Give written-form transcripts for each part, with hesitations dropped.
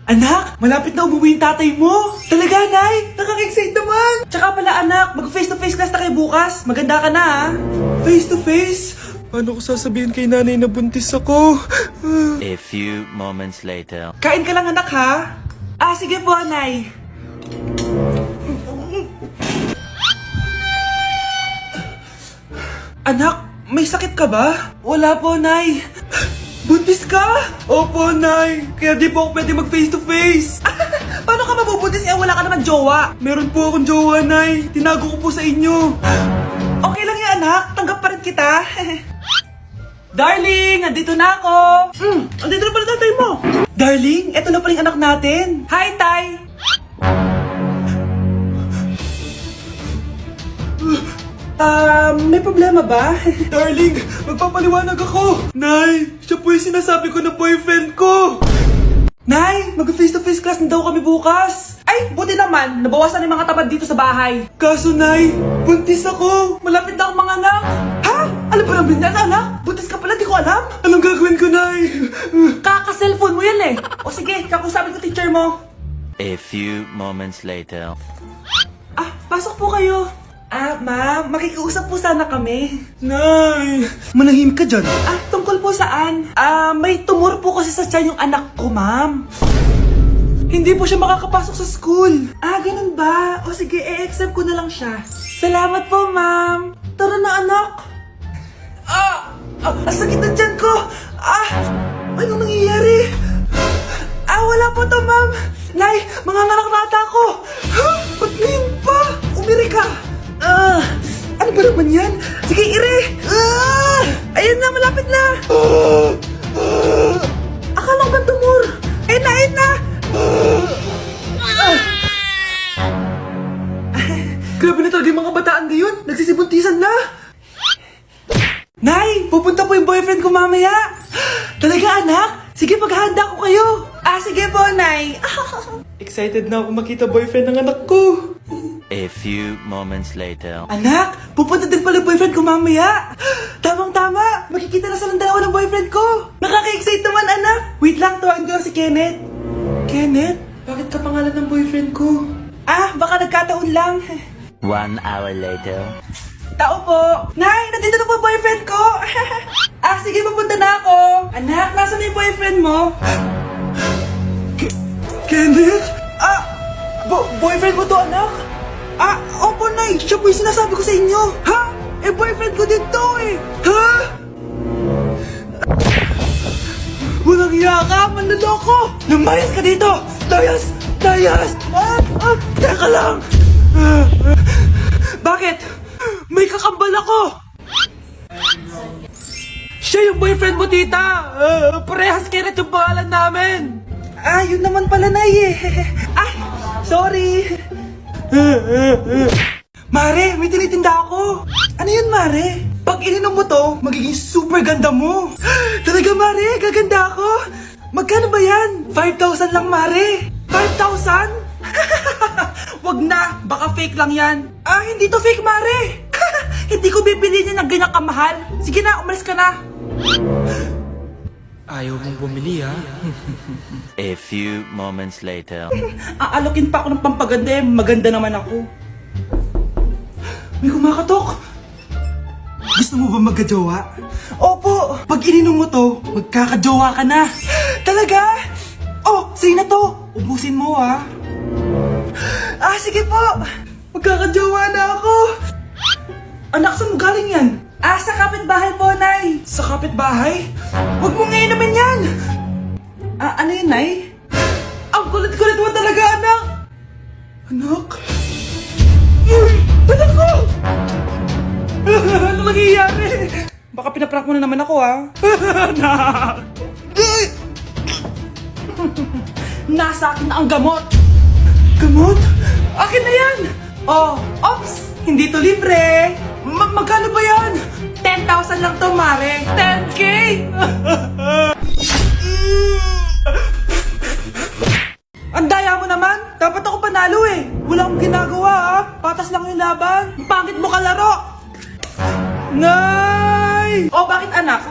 Anak, malapit na umuwi yung tatay mo. Talaga, Nay? Nakaka-excite naman. Tsaka pala, anak, mag-face-to-face class na kayo bukas. Maganda ka na, ha? Face-to-face? Paano ko sasabihin kay nanay na buntis ako? A few moments later. Kain ka lang, anak, ha? Sige po, Nay. Anak, may sakit ka ba? Wala po, Nay. Buntis ka? Opo, Nay. Kaya di po ako pwede mag-face-to-face. Paano ka mabubuntis? Wala ka naman jowa. Meron po akong jowa, Nay. Tinago ko po sa inyo. Okay lang yan, anak. Tanggap pa rin kita. Darling, nandito na ako. Andito na pala tatay mo. Darling, eto na pala yung anak natin. Hi, Tay. May problema ba? Darling, magpapaliwanag ako. Nay, siya po yung sinasabi ko na boyfriend ko. Nay, mag-face-to-face class na daw kami bukas. Ay, buti naman, nabawasan yung mga tabad dito sa bahay. Kaso, Nay, buntis ako. Malapit na akong manganak. Ha? Alam ba namin yan, anak? Buntis ka pala, di ko alam. Anong gagawin ko, Nay? Kaka-cellphone mo yan eh. O sige, kakusapin ko teacher mo. A few moments later. Pasok po kayo. Ma'am, makikiusap po sana kami. Nay, manahim ka dyan. Tungkol po saan? May tumor po kasi sa tiyan yung anak ko, ma'am. Hindi po siya makakapasok sa school. Ganun ba? O sige, i-exempt ko na lang siya. Salamat po, ma'am. Tara na, anak. Ang sakit ng tiyan ko. Anong nangyayari? Wala po to, ma'am. Nay, manganganak na ata ako. Ba't ngayon pa? Umiri ka. Ano ba naman yan? Sige, ire! Ayan na, malapit na! Akala ko ba tumor? Ayun na! Grabe na talaga yung mga bataan ngayon. Nagsisibuntisan na. Nay, pupunta po yung boyfriend ko mamaya. Talaga, anak? Sige, paghahanda ko kayo. Sige po, Nay. Excited na ako makita boyfriend ng anak ko. A few moments later. Anak, pupunta din pala boyfriend ko mamaya. Tamang-tama, makikita na silang dalawa ng boyfriend ko. Nakaka-excite naman, anak. Wait lang, tawagin ko lang si Kenneth. Kenneth? Bakit ka pangalan ng boyfriend ko? Baka nagkataon lang. 1 hour later. Tao po. Nay, nandito na po boyfriend ko. Sige, pupunta na ako. Anak, nasa na yung boyfriend mo? Kenneth? Boyfriend mo to, anak? Opo, Nay. Siya po yung sinasabi ko sa inyo. Ha? Boyfriend ko din to eh. Ha? Walang hiya ka, manloloko. Lumayas ka dito. Layas! Teka lang. Bakit? May kakambal ako. Siya yung boyfriend mo, tita. Parehas Kenneth yung pangalan namin. Yun naman pala, Nay eh. Sorry. Mare, may tinitinda ako. Ano yun, Mare? Pag ininom mo to, magiging super ganda mo. Talaga, Mare, gaganda ako. Magkano ba yan? 5,000 lang, Mare. 5,000? Wag na, baka fake lang yan. Hindi to fake, Mare. Hindi ko bibili niya ng ganyan kamahal. Sige na, umalis ka na. Ayaw mong bumili, ha? A few moments later. Aalokin pa ako ng pampaganda eh. Maganda naman ako. May kumakatok. Gusto mo ba magkajowa? Opo! Pag ininom mo to, magkakajowa ka na. Talaga? Sa'yo na to. Ubusin mo, ha? Sige po. Magkakajowa na ako. Anak, saan mo galing yan? Sa kapitbahay po, Nay. Sa kapitbahay? Huwag mo ngayon naman yan. Ano yun, Nay? Ang kulit-kulit mo talaga, anak. Anak? Anak ko! Ano nangyayari? Baka pinaprank mo na naman ako, ha? Anak! Nasa akin na ang gamot. Gamot? Akin na yan! Ops! Hindi to libre! Magkano ba yan? 10,000 lang to, Mare. 10K! Ang daya mo naman. Dapat ako panalo eh. Wala akong ginagawa, ha? Patas lang yung laban. Pangit mo kalaro. Nay! Bakit, anak?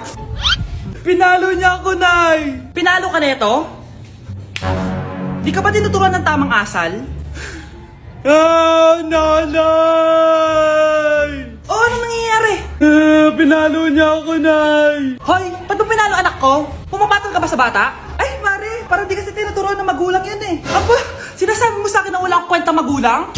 Pinalo niya ako, Nay. Pinalo ka neto? Di ka ba tinuturuan ng tamang asal? Ah, nanay! Oh, ano nangyayari? Pinalo niya ako, nay! Hoy, ba't mo pinalo anak ko? Pumapatol ka ba sa bata? Ay, pare, parang di kasi tinuturuan ng magulang yan eh. Aba, sinasabi mo sa akin na wala akong kwenta magulang?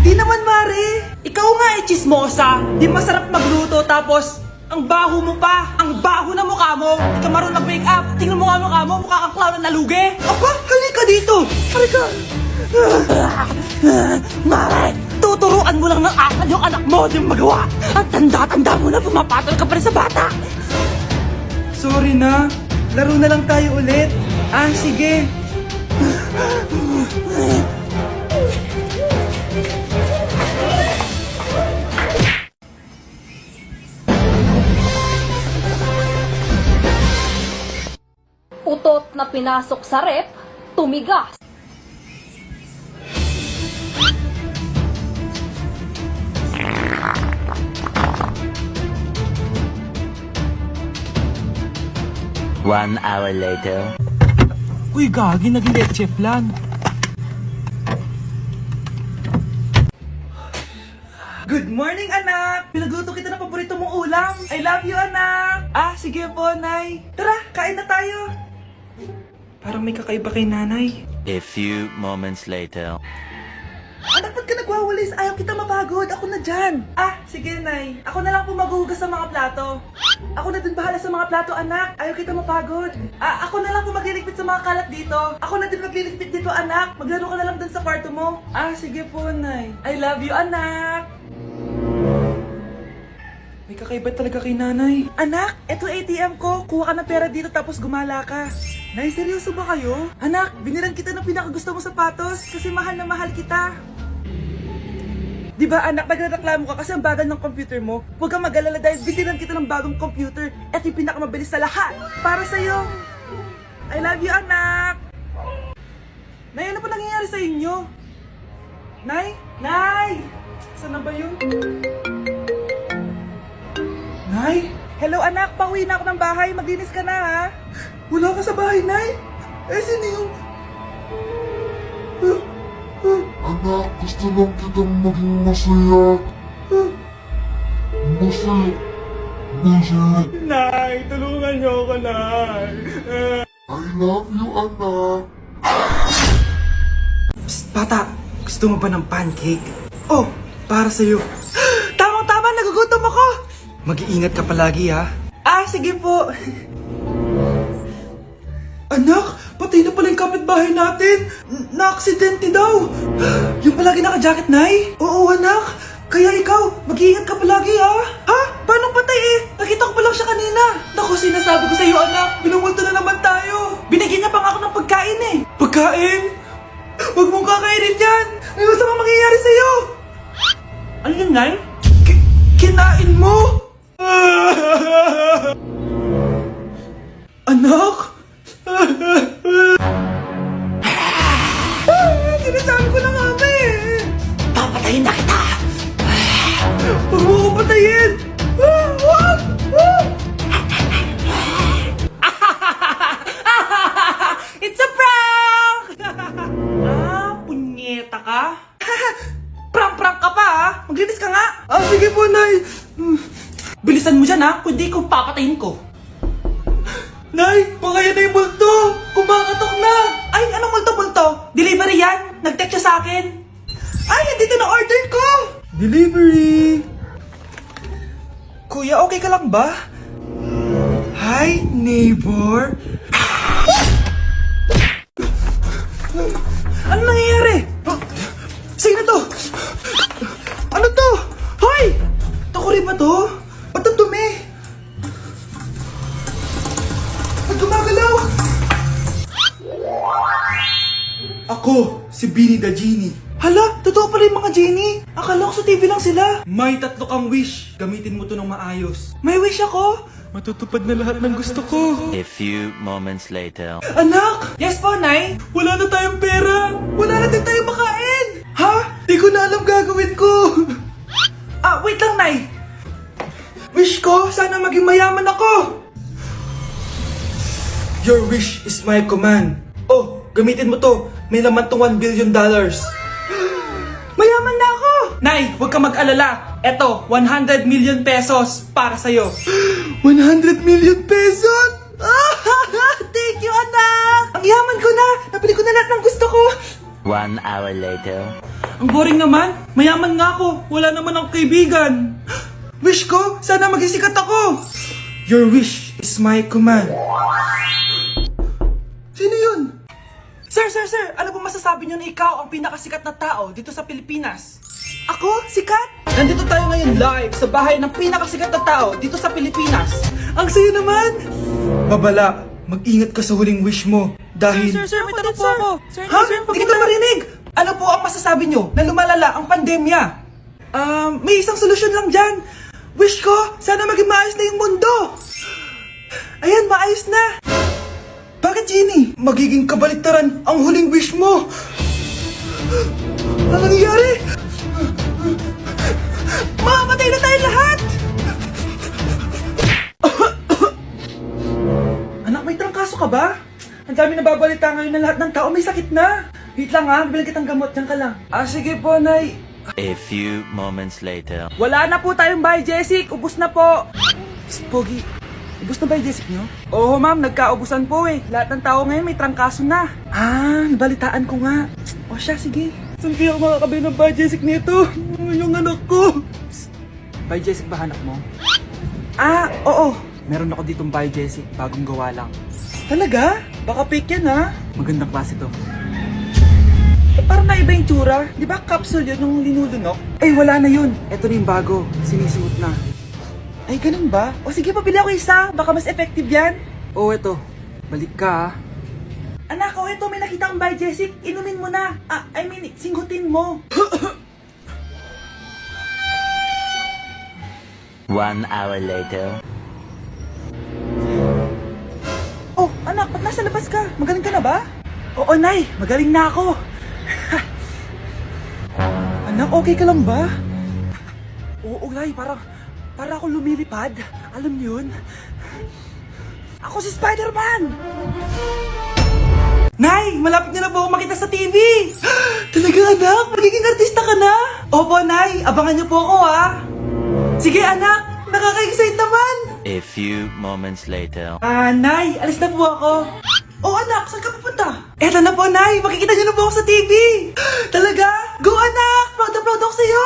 Di naman, Mare. Ikaw nga eh, chismosa. Di masarap magluto tapos ang baho mo pa. Ang baho na mukha mo. Di ka marunong mag-make-up. Tingnan mo nga mukha mo. Mukha kang clown na nalugi. Aba, halika dito. Halika. Mare, tuturuan mo lang ng asal yung anak mo. Di mo magawa. At tanda-tanda mo na pumapatol ka pa rin sa bata. Sorry na. Laro na lang tayo ulit. Ah, sige. Utot na pinasok sa rep, tumigas. One hour later. Uy, gagi, naging leche flan. Good morning, anak! Pinagluto kita ng paborito mong ulam. I love you, anak! Ah, sige po, Nay. Tara, kain na tayo. Parang may kakaiba kay nanay. A few moments later. Anak, ba't ka nagwawalis? Ayaw kita mapagod. Ako na dyan. Ah, sige, Nay. Ako na lang po maghuhugas sa mga plato. Ako na din bahala sa mga plato, anak. Ayaw kita mapagod. Ah, ako na lang po magliligpit sa mga kalat dito. Ako na din magliligpit dito, anak. Maglaro ka na lang dun sa kwarto mo. Ah, sige po, Nay. I love you, anak. May kakaiba talaga kay nanay. Anak, eto ATM ko. Kuha ka ng pera dito tapos gumala ka. Nay, seryoso ba kayo? Anak, binilan kita ng pinakagusto mong sapatos kasi mahal na mahal kita. Di ba anak, nagreklamo ka kasi ang bagal ng computer mo? Huwag kang mag-alala dahil binilan kita ng bagong computer at yung pinakamabilis sa lahat. Para sa'yo. I love you, anak. Nay, ano pa nangyayari sa inyo? Nay? Nay! Saan na ba yun? Nay? Hello anak, pauwi na ako ng bahay. Maglinis ka na ha? Wala ka sa bahay, Nay? Eh, sino yung... Anak, gusto lang kitang maging masaya. Masaya. Masaya. Nay, tulungan niyo ako, Nay. I love you, anak. Psst, bata. Gusto mo ba ng pancake? Oh, para sa'yo. Tamang-tama, nagugutom ako. Mag-iingat ka palagi, ha? Ah, sige po. Anak, patay na pala yung kapitbahay natin. Na-aksidente daw. Yung palagi naka-jacket, Nay? Oo, anak. Kaya ikaw, mag-iingat ka palagi, ha? Ha? Paano patay eh? Nakita ko pa lang siya kanina. Naku, sinasabi ko sa'yo, anak. Binumulto na naman tayo. Binigyan niya pa nga ako ng pagkain eh. Pagkain? Huwag mong kakainin yan. May masamang mangyayari sa'yo. Ano yun, Nay? Kinain mo? Anak? Sinasabi ko na nga ba eh. Papatayin na kita. Huwag mo ko patayin. It's a prank! Ah, punyeta ka? Prank-prank ka pa ha? Maglinis ka nga. Ah, sige po, Nay. Bilisan mo dyan ha, kundi ko papatayin ko. Nay, baka yan na yung multo! Kumakatok na! Ay, anong multo-multo? Delivery yan? Nag-text siya sa akin. Ay, nandito na order ko! Delivery! Kuya, okay ka lang ba? Hi, neighbor! Ano nangyayari? Sino to? Ano to? Hoy! Takuri ba to? Ba't ang dumi? Ba't gumagalaw? Ako, si Beanie the Genie. Hala, totoo pala yung mga genie. Akala ko sa TV lang sila. May 3 kang wish. Gamitin mo to ng maayos. May wish ako? Matutupad na lahat ng gusto ko. A few moments later. Anak! Yes po, Nay? Wala na tayong pera. Wala na din tayong makain. Ha? Di ko na alam gagawin ko. Ah, wait lang, Nay. Wish ko, sana maging mayaman ako. Your wish is my command. Oh, gamitin mo to. may laman tong $1 billion. Mayaman na ako! Nay, huwag ka mag-alala. Eto, 100 million pesos para sa'yo. 100 million pesos? Thank you, anak! Ang yaman ko na! Nabili ko na lahat ng gusto ko! 1 hour later. Ang boring naman. Mayaman nga ako. Wala naman akong kaibigan. Wish ko, sana maging sikat ako. Your wish is my command. Sino yun? Sir, ano po masasabi niyo na ikaw ang pinakasikat na tao dito sa Pilipinas? Ako? Sikat? Nandito tayo ngayon live sa bahay ng pinakasikat na tao dito sa Pilipinas. Ang sayo naman! Babala, mag-ingat ka sa huling wish mo. Dahil... Sir, may tanong po ako. Sir, Ha? Hindi kita marinig! Ano po ang masasabi nyo na lumalala ang pandemya? May isang solusyon lang dyan. Wish ko, sana maging maayos na yung mundo. Ayan, maayos na. Bakit, Jenny? Magiging kabaliktaran ang huling wish mo. Ano nangyayari? Mamamatay na tayo lahat! Anak, may trangkaso ka ba? Ang dami nababalita ngayon na lahat ng tao may sakit na. Wait lang ha, bibili kitang gamot, dyan ka lang. Sige po, Nay. A few moments later. Wala na po tayong bahay, Jessic. Ubus na po. Psst, Pogi. Ubus na ba yung Jessic nyo? Oo, ma'am. Nagkaubusan po eh. Lahat ng tao ngayon may trangkaso na. Nabalitaan ko nga. O siya, sige. Saan kaya ako makakabili ng bahay Jessic nito? Yung anak ko. Bahay, Jessic ba hanap mo? Oo. Meron ako ditong bahay, Jessic. Bagong gawa lang. Talaga? Baka fake yan ha? Magandang klase to. Parang naiba yung tsura. Di ba capsule yun yung linulunok? Ay, wala na yun. Ito na yung bago. Sinisuot na. Ay, ganun ba? O sige, pabili ako isa. Baka mas effective yan. Oo, ito. Balik ka, Anak, ito may nakita kang bahay Jessic. Inumin mo na. Singhutin mo. 1 hour later. Oh, anak, ba't nasa labas ka? Magaling ka na ba? Oo, Nay. Magaling na ako. Anak, okay ka lang ba? Oo, Nay. Para ako lumilipad. Alam niyo yun? Ako si Spider-Man! Nay, malapit na po ako makita sa TV! Talaga, anak? Magiging artista ka na? Opo, Nay. Abangan niyo po ako, ha? Sige, anak. Nakaka-excite naman! A few moments later. Nay, alis na po ako. Oh, anak, saan ka pupunta? Eto na po, Nay. Makikita niyo na po ako sa TV. Talaga? Go, anak! Proud na proud ako sa'yo.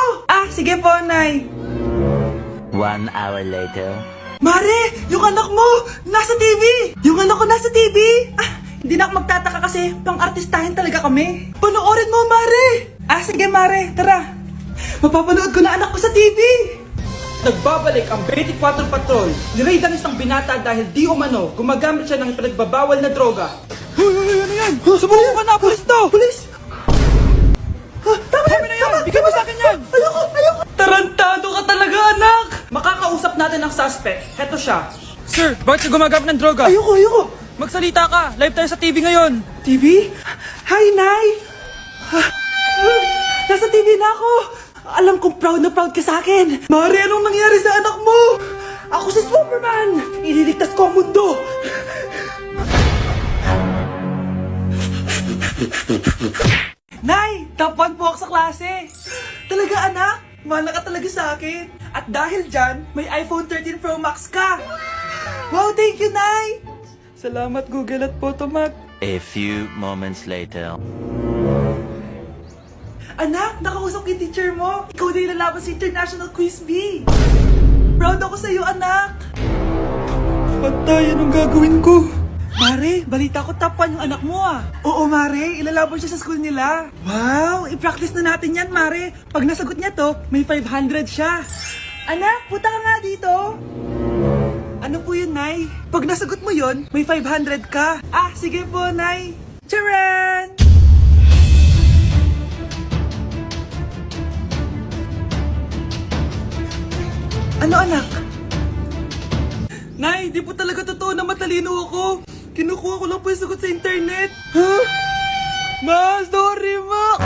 Sige po, Nay. 1 hour later. Mare, yung anak mo, nasa TV! Yung anak ko nasa TV! Hindi na ako magtataka kasi pang-artistahin talaga kami. Panoorin mo, Mare! Sige, Mare, tara. Mapapanood ko na anak ko sa TV! Nagbabalik ang 24 Patrol. Niraid ang isang binata dahil di umano gumagamit siya ng ipinagbabawal na droga. Ano yan? Subukan ka na! Pulis to! Pulis! Tama na yan! Bigyan mo sa akin yan! Ayoko! Tarantado ka talaga, anak! Makakausap natin ang suspect. Heto siya. Sir, bakit ka gumagamit ng droga? Ayoko! Magsalita ka! Live tayo sa TV ngayon! TV? Hi, Nay! Nasa TV na ako! Alam kong proud na proud ka sa akin! Mare, anong nangyari sa anak mo? Ako si Superman! Ililigtas ko ang mundo! Nay! Top 1 po ako sa klase! Talaga, anak? Mahal ka talaga sa akin. At dahil dyan, may iPhone 13 Pro Max ka! Wow, thank you, Nay! Salamat Google at Photomat. A few moments later. Anak, nakausap yung teacher mo. Ikaw na yung lalaban sa International Quiz Bee. Proud ako sa'yo, anak. Patay, anong gagawin ko? Mare, balita ko top 1 yung anak mo ah. Oo, Mare, ilalaban siya sa school nila. Wow, i-practice na natin yan, Mare. Pag nasagot niya to, may 500 siya. Anak, punta ka nga dito. Ano po yun, Nay? Pag nasagot mo yun, may 500 ka. Sige po, Nay. Charan! Ano, anak? Nay, di po talaga totoo na matalino ako. Kinukuha ko lang po yung sagot sa internet. Ma, sorry, Ma.